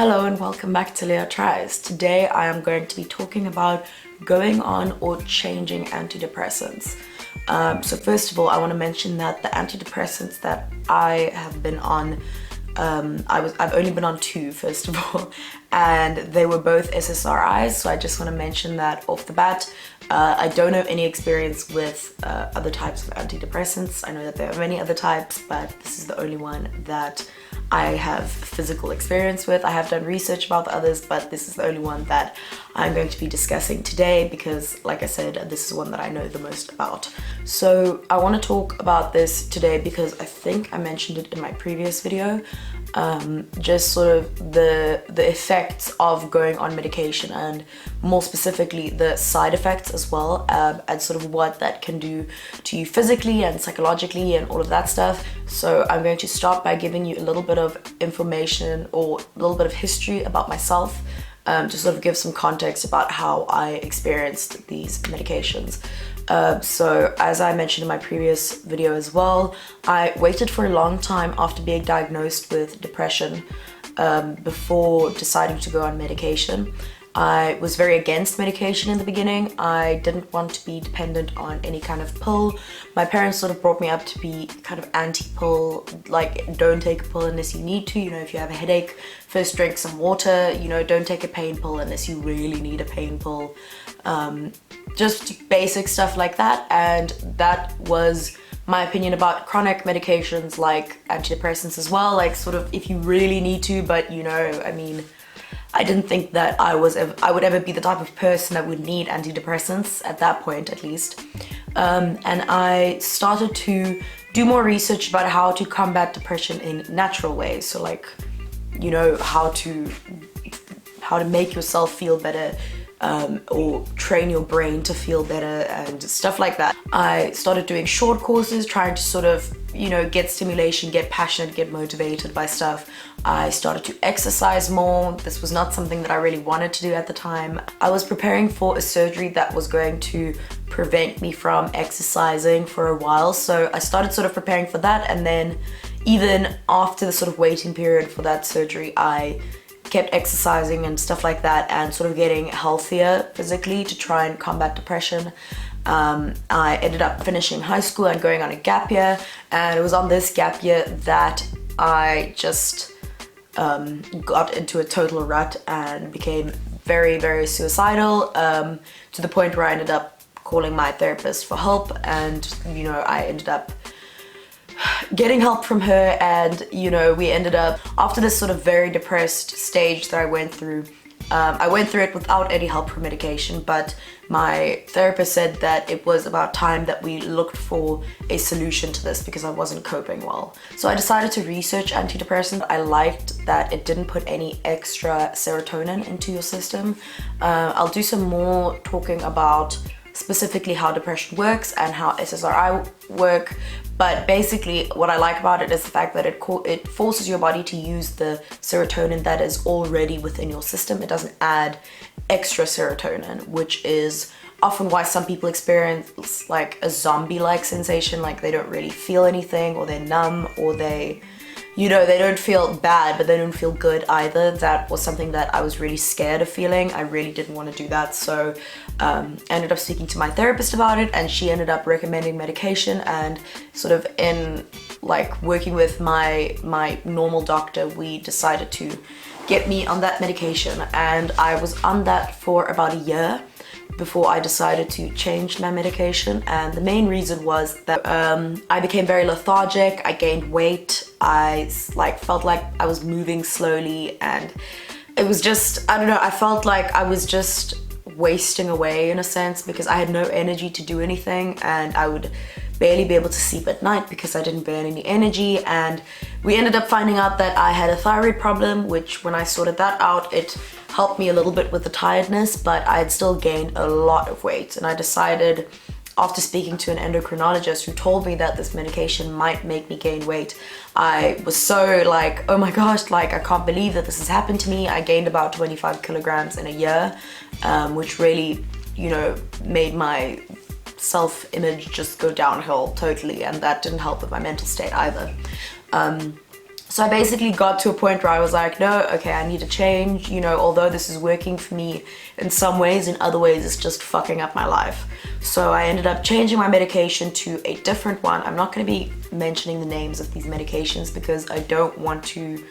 Hello and welcome back to Leah Tries. Today I am going to be talking about going on or changing antidepressants. So first of all, I want to mention that the antidepressants that I have been on, I've only been on two, first of all, and they were both SSRIs, so I just want to mention that off the bat. I don't have any experience with other types of antidepressants. I know that there are many other types, but this is the only one that I have physical experience with. I have done research about the others, but this is the only one that I'm going to be discussing today because, like I said, this is one that I know the most about. So I want to talk about this today because I think I mentioned it in my previous video. Just sort of the effects of going on medication, and more specifically the side effects as well, and sort of what that can do to you physically and psychologically and all of that stuff. So I'm going to start by giving you a little bit of information or a little bit of history about myself, to sort of give some context about how I experienced these medications. So as I mentioned in my previous video as well, I waited for a long time after being diagnosed with depression before deciding to go on medication. I was very against medication in the beginning. I didn't want to be dependent on any kind of pill. My parents sort of brought me up to be kind of anti-pill, like don't take a pill unless you need to. You know, if you have a headache, first drink some water. You know, don't take a pain pill unless you really need a pain pill. Just basic stuff like that, and that was my opinion about chronic medications like antidepressants as well, like sort of if you really need to, but you know, I mean, I didn't think that I would ever be the type of person that would need antidepressants at that point, at least. And I started to do more research about how to combat depression in natural ways. So like, you know, how to make yourself feel better, or train your brain to feel better and stuff like that. I started doing short courses, trying to sort of, you know, get stimulation, get passionate, get motivated by stuff. I started to exercise more. This was not something that I really wanted to do at the time. I was preparing for a surgery that was going to prevent me from exercising for a while, so I started sort of preparing for that, and then even after the sort of waiting period for that surgery, I kept exercising and stuff like that and sort of getting healthier physically to try and combat depression. I ended up finishing high school and going on a gap year, and it was on this gap year that I just got into a total rut and became very, very suicidal, to the point where I ended up calling my therapist for help, and you know, I ended up getting help from her, and you know, we ended up, after this sort of very depressed stage that I went through it without any help from medication, but my therapist said that it was about time that we looked for a solution to this because I wasn't coping well. So I decided to research antidepressants. I liked that it didn't put any extra serotonin into your system. I'll do some more talking about specifically how depression works and how SSRI work, but basically what I like about it is the fact that it forces your body to use the serotonin that is already within your system. It doesn't add extra serotonin, which is often why some people experience like a zombie-like sensation, like they don't really feel anything, or they're numb, or they, you know, they don't feel bad, but they don't feel good either. That was something that I was really scared of feeling. I really didn't want to do that. So I ended up speaking to my therapist about it, and she ended up recommending medication, and sort of in like working with my normal doctor, we decided to get me on that medication, and I was on that for about a year before I decided to change my medication. And the main reason was that I became very lethargic, I gained weight, I felt like I was moving slowly, and it was just, I don't know, I felt like I was just wasting away in a sense because I had no energy to do anything, and I would barely be able to sleep at night because I didn't burn any energy. And we ended up finding out that I had a thyroid problem, which when I sorted that out, it helped me a little bit with the tiredness, but I had still gained a lot of weight. And I decided, after speaking to an endocrinologist who told me that this medication might make me gain weight, I was so like, oh my gosh, like I can't believe that this has happened to me. I gained about 25 kilograms in a year, which really, you know, made my self-image just go downhill totally, and that didn't help with my mental state either. So I basically got to a point where I was like, no, okay, I need to change, you know, although this is working for me in some ways, in other ways it's just fucking up my life. So I ended up changing my medication to a different one. I'm not going to be mentioning the names of these medications because I don't want to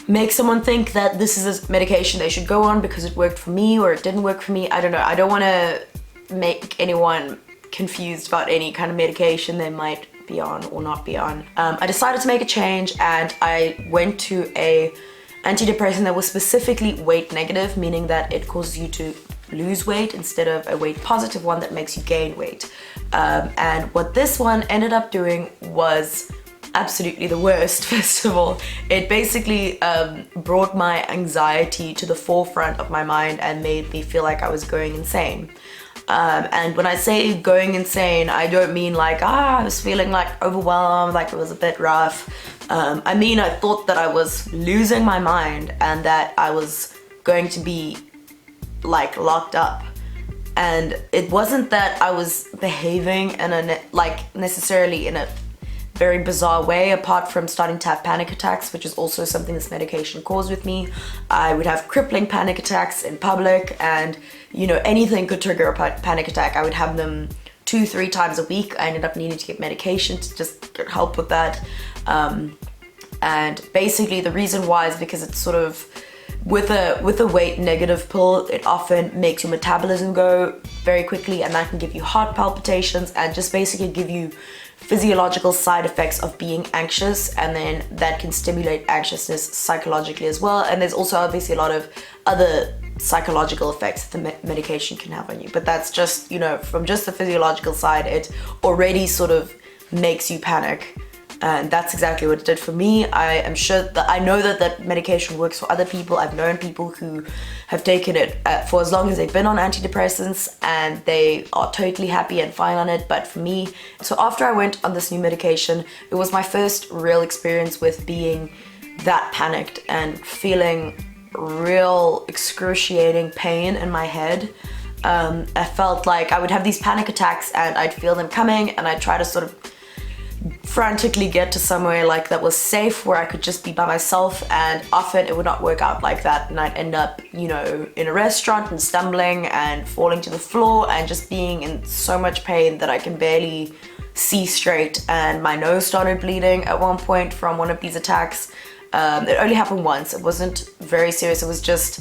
make someone think that this is a medication they should go on because it worked for me or it didn't work for me. I don't know. I don't want to make anyone confused about any kind of medication they might be on or not be on. I decided to make a change and I went to a antidepressant that was specifically weight negative, meaning that it causes you to lose weight instead of a weight positive one that makes you gain weight. And what this one ended up doing was absolutely the worst. First of all, it basically brought my anxiety to the forefront of my mind and made me feel like I was going insane. And when I say going insane, I don't mean like, I was feeling like overwhelmed, like it was a bit rough. I mean, I thought that I was losing my mind and that I was going to be like locked up. And it wasn't that I was behaving in a, like necessarily in a very bizarre way, apart from starting to have panic attacks, which is also something this medication caused with me. I would have crippling panic attacks in public, and you know, anything could trigger a panic attack. I would have them 2-3 times a week. I ended up needing to get medication to just get help with that. And basically the reason why is because it's sort of, with a weight negative pill, it often makes your metabolism go very quickly, and that can give you heart palpitations and just basically give you physiological side effects of being anxious, and then that can stimulate anxiousness psychologically as well. And there's also obviously a lot of other psychological effects that the medication can have on you, but that's just, you know, from just the physiological side, it already sort of makes you panic. And that's exactly what it did for me. I am sure that I know that that medication works for other people. I've known people who have taken it for as long as they've been on antidepressants and they are totally happy and fine on it. But for me, so after I went on this new medication, it was my first real experience with being that panicked and feeling real excruciating pain in my head. I felt like I would have these panic attacks and I'd feel them coming, and I'd try to sort of frantically get to somewhere like that was safe where I could just be by myself, and often it would not work out like that, and I'd end up, you know, in a restaurant and stumbling and falling to the floor and just being in so much pain that I can barely see straight, and my nose started bleeding at one point from one of these attacks. It only happened once. It wasn't very serious. It was just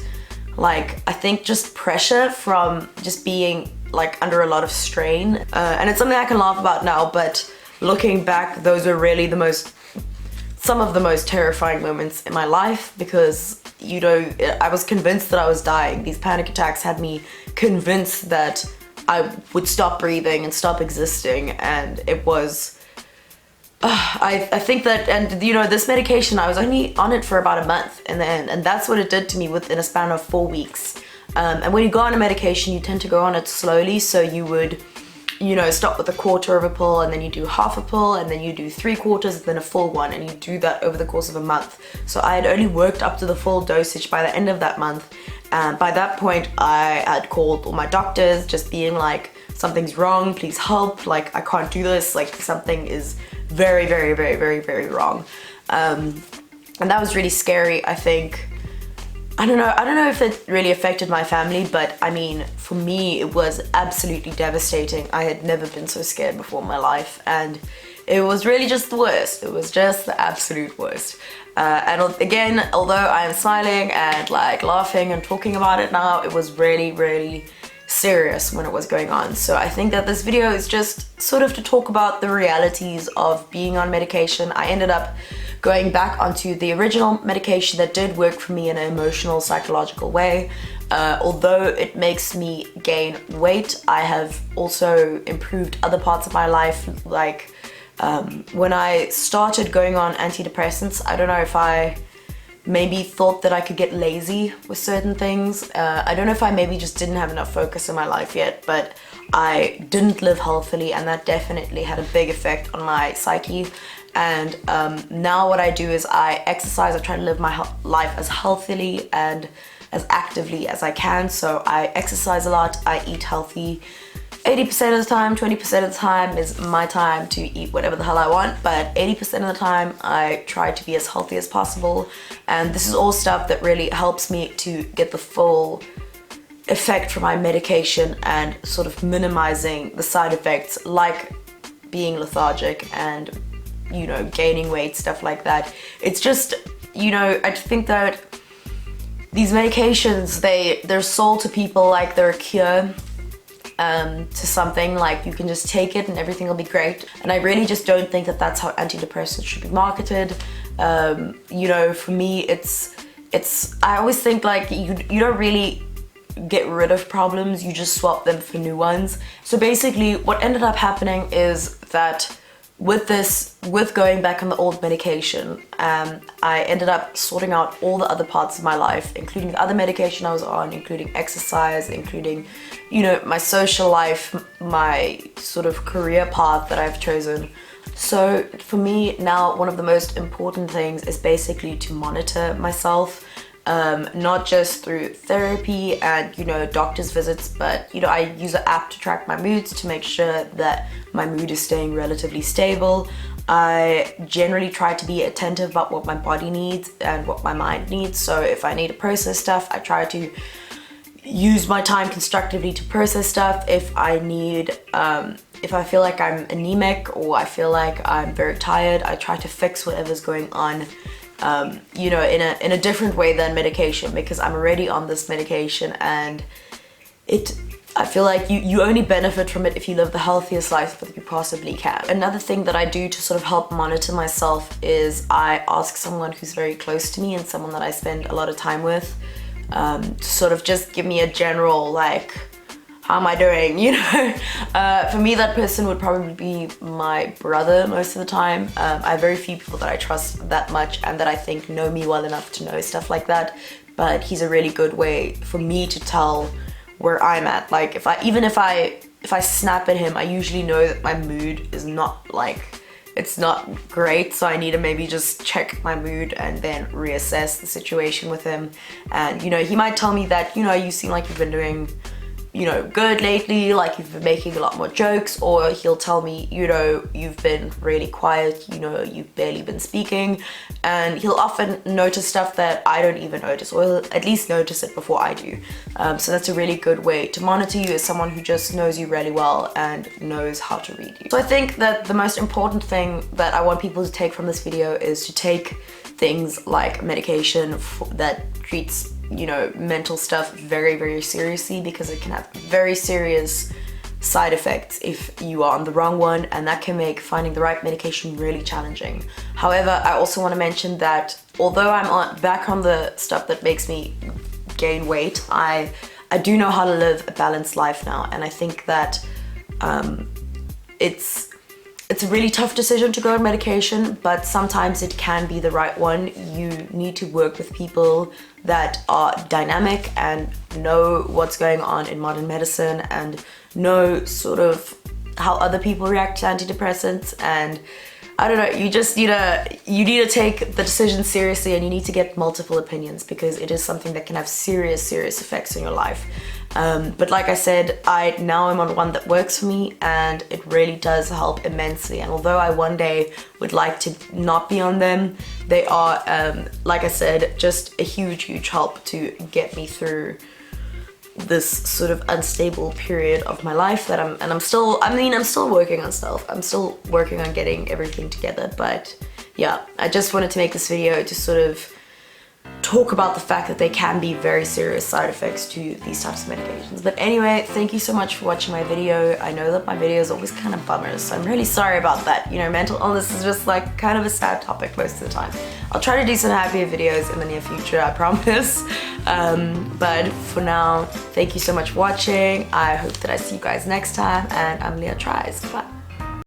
like, I think just pressure from just being like under a lot of strain, and it's something I can laugh about now, but looking back, those are really some of the most terrifying moments in my life, because, you know, I was convinced that I was dying. These panic attacks had me convinced that I would stop breathing and stop existing, and it was, I think that, and you know, this medication, I was only on it for about a month, and that's what it did to me within a span of 4 weeks. And when you go on a medication, you tend to go on it slowly, so you would, you know, start with a quarter of a pill, and then you do half a pill, and then you do 3/4, and then a full one, and you do that over the course of a month. So I had only worked up to the full dosage by the end of that month, and by that point I had called all my doctors, just being like, something's wrong, please help, like I can't do this, like something is very, very, very, very, very wrong. And that was really scary. I think, I don't know if it really affected my family, but I mean, for me, it was absolutely devastating. I had never been so scared before in my life, and it was really just the worst. It was just the absolute worst. And again, although I am smiling and like laughing and talking about it now, it was really, really serious when it was going on. So I think that this video is just sort of to talk about the realities of being on medication. I ended up going back onto the original medication that did work for me in an emotional, psychological way. Although it makes me gain weight, I have also improved other parts of my life. Like when I started going on antidepressants, I don't know if I maybe thought that I could get lazy with certain things. I don't know if I maybe just didn't have enough focus in my life yet, but I didn't live healthily, and that definitely had a big effect on my psyche. And now what I do is I exercise. I try to live my life as healthily and as actively as I can. So I exercise a lot, I eat healthy, 80% of the time, 20% of the time is my time to eat whatever the hell I want, but 80% of the time I try to be as healthy as possible. And this is all stuff that really helps me to get the full effect from my medication and sort of minimizing the side effects, like being lethargic and, you know, gaining weight, stuff like that. It's just, you know, I think that these medications, they're sold to people like they're a cure to something, like you can just take it and everything will be great. And I really just don't think that that's how antidepressants should be marketed. You know, for me, I always think like you don't really get rid of problems, you just swap them for new ones. So basically what ended up happening is that with going back on the old medication, I ended up sorting out all the other parts of my life, including the other medication I was on, including exercise, including, you know, my social life, my sort of career path that I've chosen. So for me now, one of the most important things is basically to monitor myself, not just through therapy and, you know, doctor's visits, but, you know, I use an app to track my moods to make sure that my mood is staying relatively stable. I generally try to be attentive about what my body needs and what my mind needs. So if I need to process stuff, I try to use my time constructively to process stuff. If I need, if I feel like I'm anemic or I feel like I'm very tired, I try to fix whatever's going on, you know, in a different way than medication, because I'm already on this medication and I feel like you only benefit from it if you live the healthiest life that you possibly can. Another thing that I do to sort of help monitor myself is I ask someone who's very close to me and someone that I spend a lot of time with, to sort of just give me a general, like, how am I doing, you know? For me, that person would probably be my brother most of the time. I have very few people that I trust that much and that I think know me well enough to know stuff like that, but he's a really good way for me to tell where I'm at. Like, if I snap at him, I usually know that my mood is not, like, it's not great, so I need to maybe just check my mood and then reassess the situation with him. And, you know, he might tell me that, you know, you seem like you've been doing, you know, good lately, like you've been making a lot more jokes, or he'll tell me, you know, you've been really quiet, you know, you've barely been speaking, and he'll often notice stuff that I don't even notice, or he'll at least notice it before I do. So that's a really good way to monitor you, as someone who just knows you really well and knows how to read you. So I think that the most important thing that I want people to take from this video is to take things like medication that treats, you know, mental stuff very, very seriously, because it can have very serious side effects if you are on the wrong one, and that can make finding the right medication really challenging. However, I also want to mention that although I'm back on the stuff that makes me gain weight, I do know how to live a balanced life now, and I think that it's a really tough decision to go on medication, but sometimes it can be the right one. You need to work with people that are dynamic and know what's going on in modern medicine and know sort of how other people react to antidepressants. And I don't know, you need to take the decision seriously, and you need to get multiple opinions, because it is something that can have serious effects on your life. But like I said, now I'm on one that works for me, and it really does help immensely. And although I one day would like to not be on them, they are, like I said, just a huge help to get me through this sort of unstable period of my life that I'm still working on stuff. I'm still working on getting everything together. But yeah, I just wanted to make this video to sort of talk about the fact that they can be very serious side effects to these types of medications. But anyway, thank you so much for watching my video. I know that my videos are always kind of bummers, so I'm really sorry about that. You know, mental illness is just like kind of a sad topic most of the time. I'll try to do some happier videos in the near future, I promise. But for now, thank you so much for watching. I hope that I see you guys next time, and I'm Leah Tries. Bye.